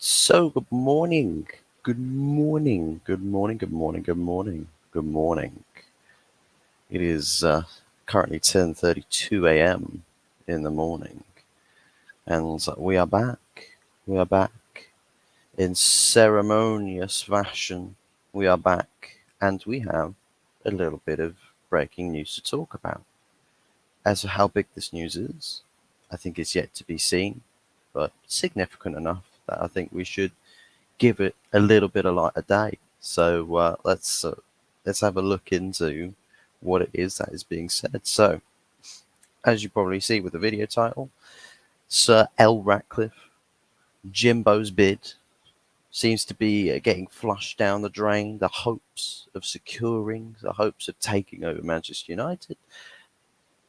So, good morning. Good morning. Good morning. Good morning. Good morning. Good morning. It is currently 10:32 a.m. in the morning, and we are back. We are back in ceremonious fashion. We are back, and we have a little bit of breaking news to talk about. As for how big this news is, I think it's yet to be seen, but significant enough that I think we should give it a little bit of light a day. So let's have a look into what it is that is being said. So, as you probably see with the video title, Sir L Ratcliffe, Jimbo's bid seems to be getting flushed down the drain. The hopes of securing, the hopes of taking over Manchester United.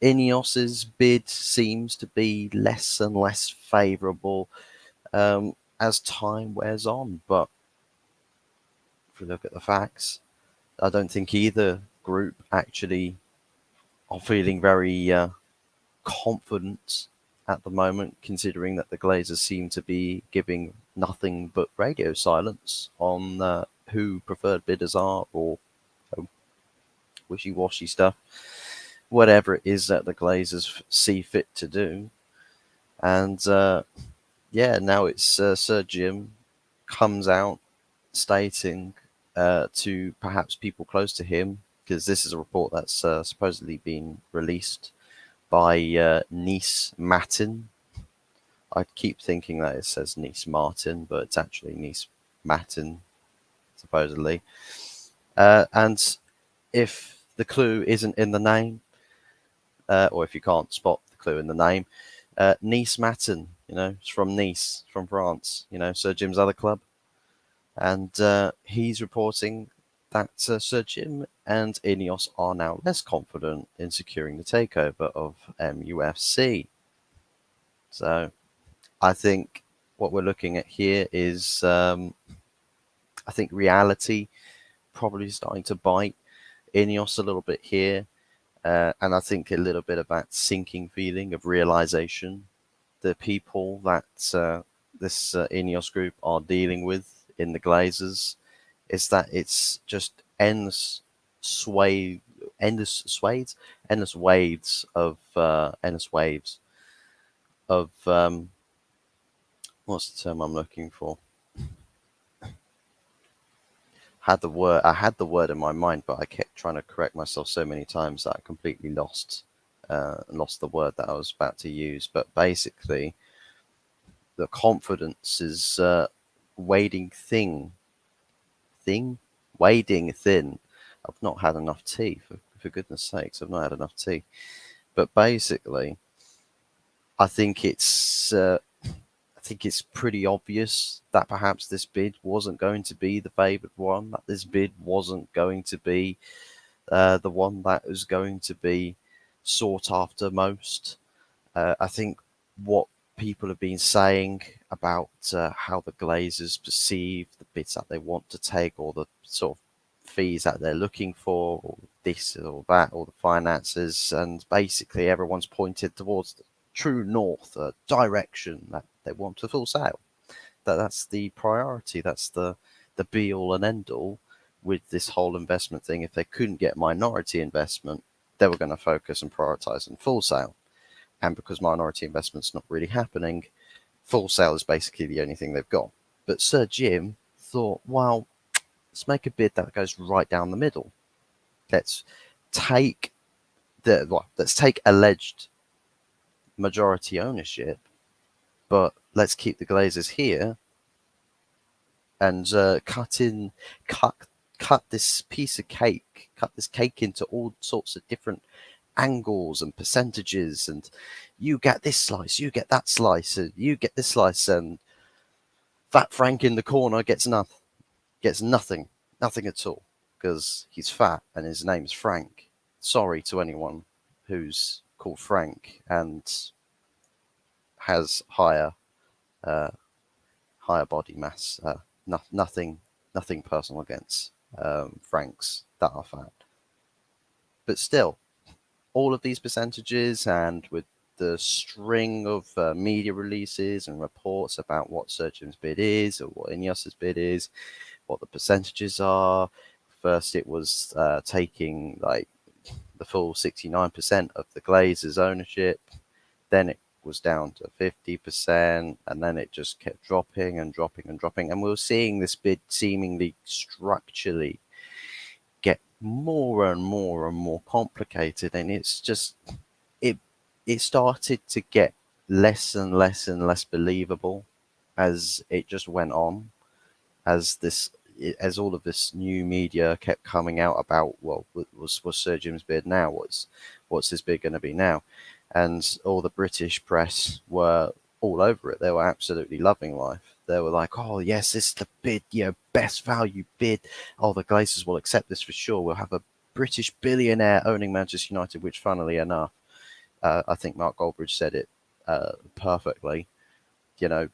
INEOS's bid seems to be less and less favourable as time wears on. But if we look at the facts, I don't think either group actually are feeling very confident at the moment, considering that the Glazers seem to be giving nothing but radio silence on who preferred bidders are, or wishy-washy stuff, whatever it is that the Glazers see fit to do. And now it's Sir Jim comes out stating to perhaps people close to him, because this is a report that's supposedly been released by Nice Matin. I keep thinking that it says Nice Martin, but it's actually Nice Matin, supposedly. And if the clue isn't in the name, or if you can't spot the clue in the name, Nice Matin, it's from Nice, from France, Sir Jim's other club. And he's reporting that Sir Jim and INEOS are now less confident in securing the takeover of MUFC. So I think what we're looking at here is, I think reality probably starting to bite INEOS a little bit here. And I think a little bit of that sinking feeling of realization. The people that this INEOS group are dealing with in the Glazers is that it's just endless waves of what's the term I'm looking for? I had the word in my mind, but I kept trying to correct myself so many times that I completely lost the word that I was about to use. But basically, the confidence is wading thin. I've not had enough tea, for goodness sakes. I've not had enough tea. But basically, I think it's pretty obvious that perhaps this bid wasn't going to be the favoured one. That this bid wasn't going to be the one that was going to be sought after most. I think what people have been saying about how the Glazers perceive the bids that they want to take, or the sort of fees that they're looking for, or this or that, or the finances, and basically everyone's pointed towards the true north, direction that they want to full sail. That's the priority. That's the be all and end all with this whole investment thing. If they couldn't get minority investment, they were going to focus and prioritize on full sail. And because minority investment's not really happening, full sail is basically the only thing they've got. But Sir Jim thought, well, let's make a bid that goes right down the middle. Let's take alleged majority ownership, but let's keep the Glazers here and cut this piece of cake, cut this cake into all sorts of different angles and percentages, and you get this slice, you get that slice, and you get this slice, and Fat Frank in the corner gets nothing at all, because he's fat and his name's Frank. Sorry to anyone who's called Frank and has uh, higher body mass. Nothing personal against Franks that are fat, but still, all of these percentages, and with the string of media releases and reports about what Surgeon's bid is or what INEOS's bid is, what the percentages are. First, it was taking like the full 69% of the Glazers' ownership. Then it was down to 50%, and then it just kept dropping and dropping and dropping. And we were seeing this bid seemingly structurally get more and more and more complicated, and it's just it it started to get less and less and less believable as it just went on, as all of this new media kept coming out about, well, was Sir Jim's bid now? What's his bid going to be now? And all the British press were all over it. They were absolutely loving life. They were like, "Oh yes, this is the bid, best value bid. Oh, the Glazers will accept this for sure. We'll have a British billionaire owning Manchester United," which, funnily enough, I think Mark Goldbridge said it perfectly. You know,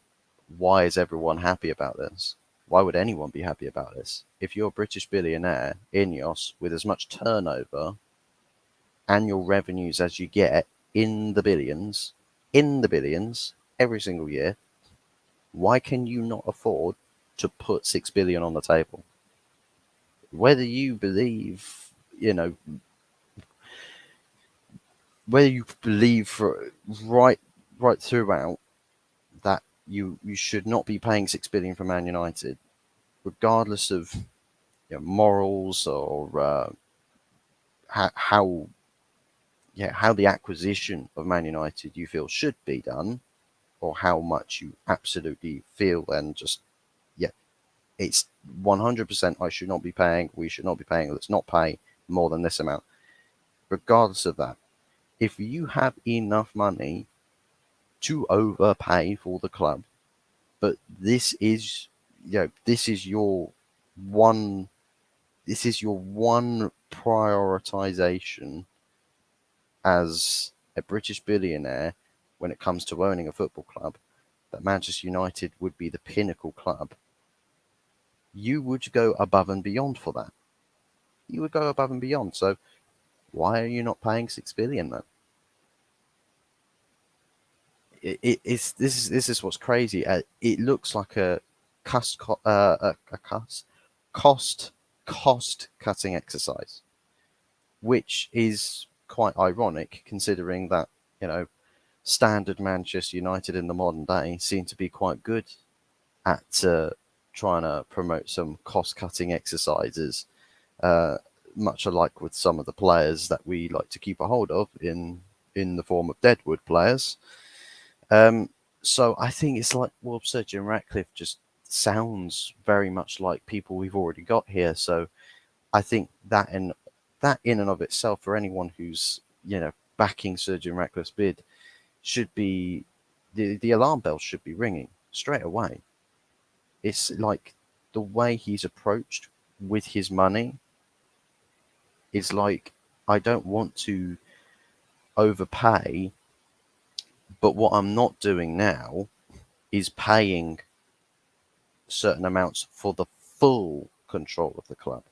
why is everyone happy about this? Why would anyone be happy about this? If you're a British billionaire, INEOS, with as much turnover, annual revenues as you get in the billions every single year, why can you not afford to put 6 billion on the table? Whether you believe, whether you believe right throughout that you should not be paying 6 billion for Man United, regardless of morals or how how the acquisition of Man United you feel should be done, or how much you absolutely feel and just it's 100% I should not be paying, we should not be paying, let's not pay more than this amount. Regardless of that, if you have enough money to overpay for the club, but this is your one prioritization as a British billionaire when it comes to owning a football club, that Manchester United would be the pinnacle club, you would go above and beyond for that. You would go above and beyond. So why are you not paying 6 billion then? This is what's crazy. It looks like a cost cutting exercise, which is quite ironic considering that standard Manchester United in the modern day seem to be quite good at trying to promote some cost cutting exercises, uh, much alike with some of the players that we like to keep a hold of in the form of Deadwood players. So I think it's like, well, Sir Jim Ratcliffe just sounds very much like people we've already got here. So I think that in and of itself, for anyone who's backing Sir Jim Ratcliffe's bid, should be the alarm bells should be ringing straight away. It's like the way he's approached with his money is like, I don't want to overpay, but what I'm not doing now is paying certain amounts for the full control of the club,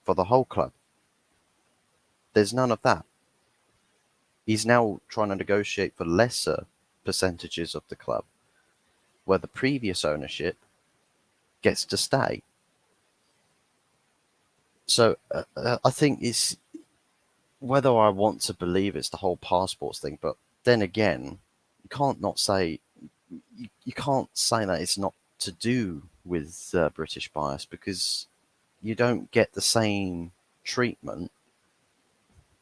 for the whole club. There's none of that. He's now trying to negotiate for lesser percentages of the club, where the previous ownership gets to stay. So I think it's whether I want to believe it's the whole passports thing, but then again, you can't not say you can't say that it's not to do with British bias, because you don't get the same treatment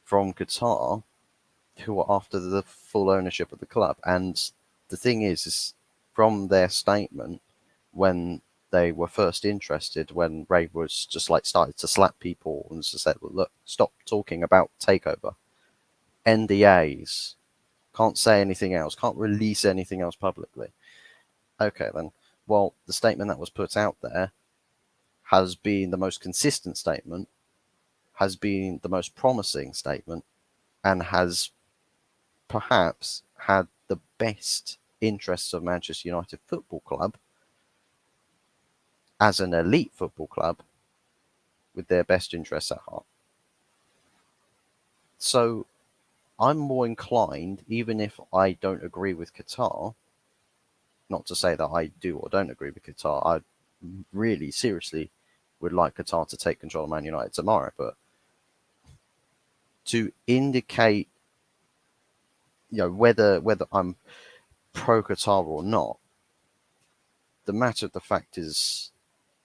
from Qatar, who are after the full ownership of the club. And the thing is from their statement when they were first interested, when Ray was just like started to slap people and just said, "Look, stop talking about takeover, NDAs, can't say anything else, can't release anything else publicly." Okay, then. Well, the statement that was put out there has been the most consistent statement, has been the most promising statement, and has perhaps had the best interests of Manchester United Football Club as an elite football club with their best interests at heart. So I'm more inclined, even if I don't agree with Qatar, not to say that I do or don't agree with Qatar. I really seriously would like Qatar to take control of Man United tomorrow, but to indicate, whether I'm pro Qatar or not, the matter of the fact is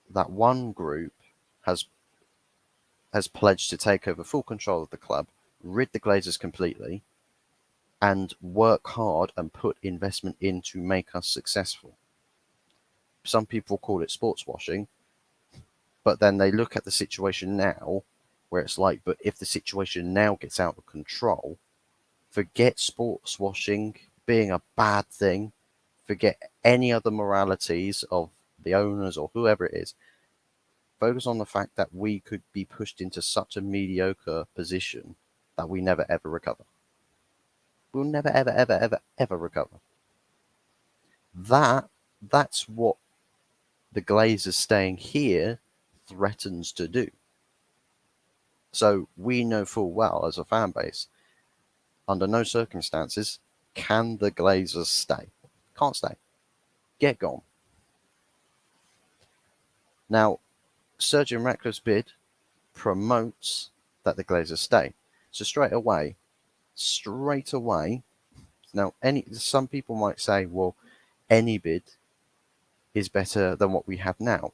that one group has pledged to take over full control of the club, rid the Glazers completely, and work hard and put investment in to make us successful. Some people call it sports washing, but then they look at the situation now where it's like, but if the situation now gets out of control, forget sports washing being a bad thing, forget any other moralities of the owners or whoever it is. Focus on the fact that we could be pushed into such a mediocre position that we never ever recover. We'll never ever ever ever ever recover. That's what the Glazers staying here threatens to do. So we know full well as a fan base, under no circumstances can the Glazers stay. Can't stay. Get gone. Now, Sir L Ratcliffe's bid promotes that the Glazers stay. So straight away. Now, some people might say, well, any bid is better than what we have now.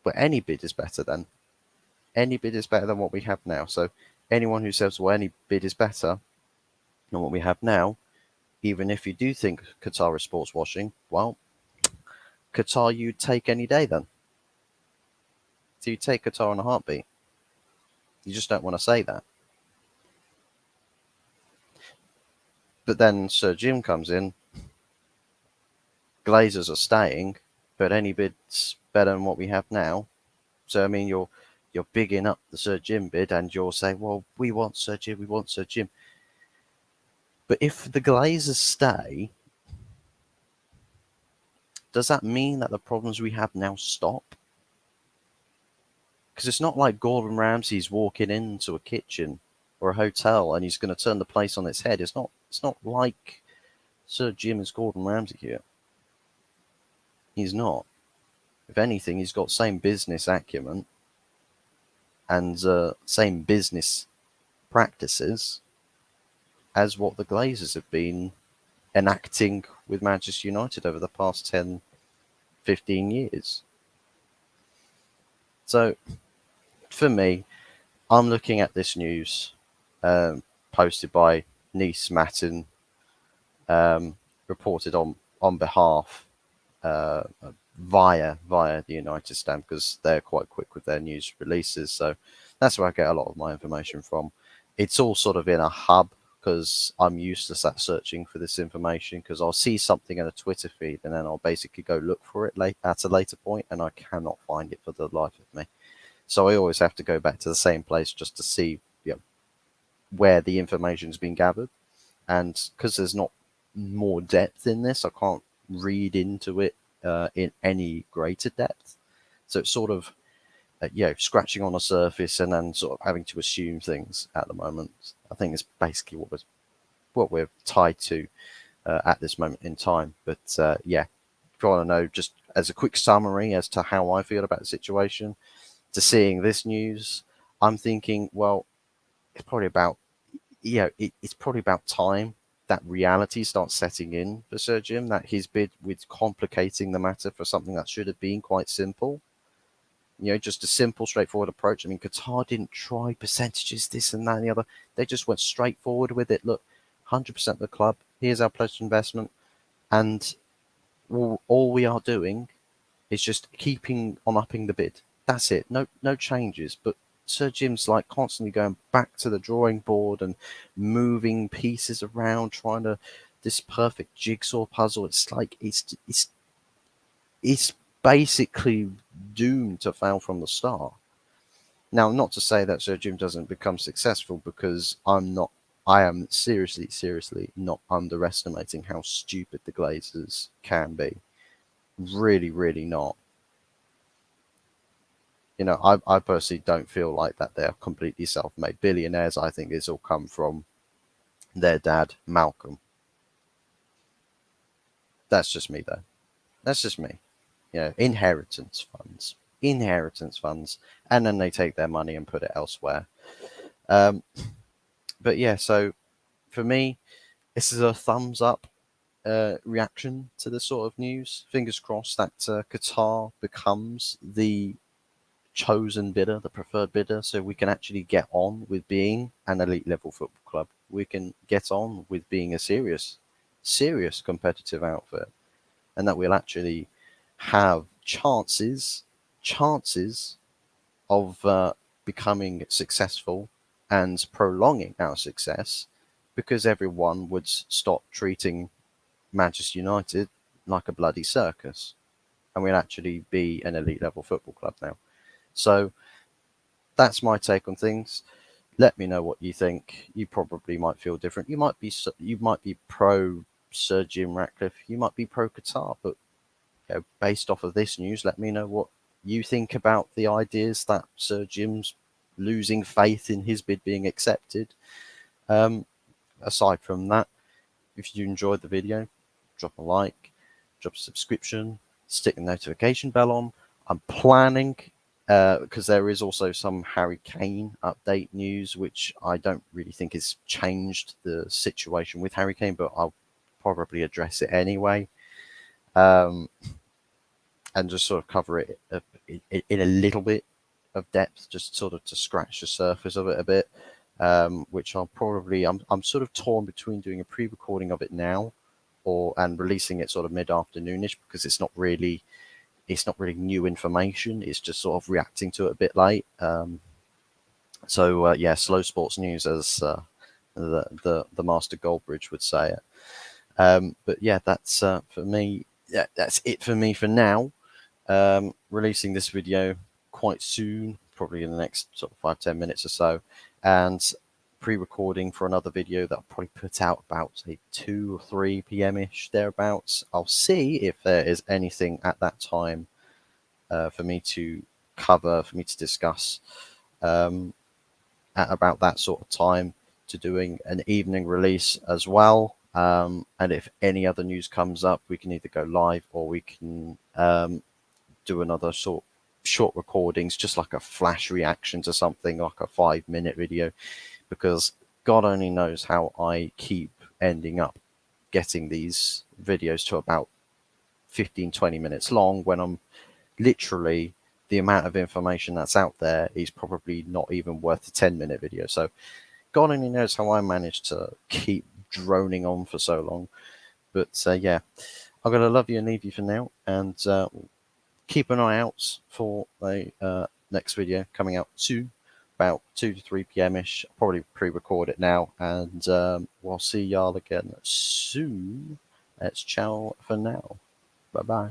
But any bid is better then. Any bid is better than what we have now. So anyone who says, well, any bid is better than what we have now, even if you do think Qatar is sports washing, well, Qatar you'd take any day then. So you take Qatar in a heartbeat. You just don't want to say that. But then Sir Jim comes in, Glazers are staying, but any bid's better than what we have now. So I mean, you're bigging up the Sir Jim bid, and you're saying, well, we want Sir Jim, we want Sir Jim. But if the Glazers stay, does that mean that the problems we have now stop? Because it's not like Gordon Ramsay's walking into a kitchen or a hotel and he's going to turn the place on its head. It's not like Sir Jim is Gordon Ramsay here. He's not. If anything, he's got same business acumen and same business practices as what the Glazers have been enacting with Manchester United over the past 10, 15 years. So, for me, I'm looking at this news posted by Nice Matin, reported on behalf via the United Stand, because they're quite quick with their news releases. So that's where I get a lot of my information from. It's all sort of in a hub because I'm useless at searching for this information, because I'll see something in a Twitter feed and then I'll basically go look for it at a later point and I cannot find it for the life of me. So I always have to go back to the same place just to see where the information's been gathered. And because there's not more depth in this, I can't read into it in any greater depth. So it's sort of, scratching on the surface and then sort of having to assume things at the moment. I think it's basically what we're tied to at this moment in time. But if you want to know, just as a quick summary as to how I feel about the situation, to seeing this news, I'm thinking, well, it's probably about it's probably about time that reality starts setting in for Sir Jim, that his bid with complicating the matter for something that should have been quite simple. Just a simple, straightforward approach. I mean, Qatar didn't try percentages, this and that and the other. They just went straight forward with it. Look, 100% of the club. Here's our pledged investment. And all we are doing is just keeping on upping the bid. That's it. No changes. But Sir Jim's like constantly going back to the drawing board and moving pieces around, trying to this perfect jigsaw puzzle. It's like it's basically doomed to fail from the start. Now, not to say that Sir Jim doesn't become successful, because I am seriously, seriously not underestimating how stupid the Glazers can be. Really, really not. You know, I personally don't feel like that they're completely self-made billionaires. I think it's all come from their dad, Malcolm. That's just me, though. That's just me. You know, inheritance funds, and then they take their money and put it elsewhere. Um, but yeah, so for me, this is a thumbs up reaction to this sort of news. Fingers crossed that Qatar becomes the chosen bidder, the preferred bidder, so we can actually get on with being an elite level football club. We can get on with being a serious competitive outfit, and that we'll actually have chances of becoming successful and prolonging our success, because everyone would stop treating Manchester United like a bloody circus, and we'll actually be an elite level football club now. So that's my take on things. Let me know what you think. You probably might feel different. You might be pro Sir Jim Ratcliffe. You might be pro Qatar. But you know, based off of this news, let me know what you think about the ideas that Sir Jim's losing faith in his bid being accepted. Um, Aside from that, if you enjoyed the video, drop a like, drop a subscription, stick the notification bell on. I'm planning, because there is also some Harry Kane update news, which I don't really think has changed the situation with Harry Kane, but I'll probably address it anyway, um, and just sort of cover it in a little bit of depth, just sort of to scratch the surface of it a bit. Which I'm sort of torn between doing a pre-recording of it now, and releasing it sort of mid-afternoonish, because it's not really new information. It's just sort of reacting to it a bit late. So yeah, slow sports news, as the Master Goldbridge would say it. But yeah, that's for me. Yeah, that's it for me for now. Releasing this video quite soon, probably in the next sort of 5-10 minutes or so, and pre-recording for another video that I'll probably put out about say 2 or 3 p.m. ish, thereabouts. I'll see if there is anything at that time for me to cover, for me to discuss um, at about that sort of time, to doing an evening release as well. And if any other news comes up, we can either go live, or we can do another short recordings, just like a flash reaction to something, like a 5-minute video, because God only knows how I keep ending up getting these videos to about 15-20 minutes long, when I'm literally, the amount of information that's out there is probably not even worth a 10-minute video. So God only knows how I managed to keep droning on for so long. But yeah, I'm going to love you and leave you for now, and keep an eye out for the next video coming out soon, about 2 to 3 p.m. ish. I'll probably pre-record it now, and we'll see y'all again soon. It's ciao for now. Bye bye.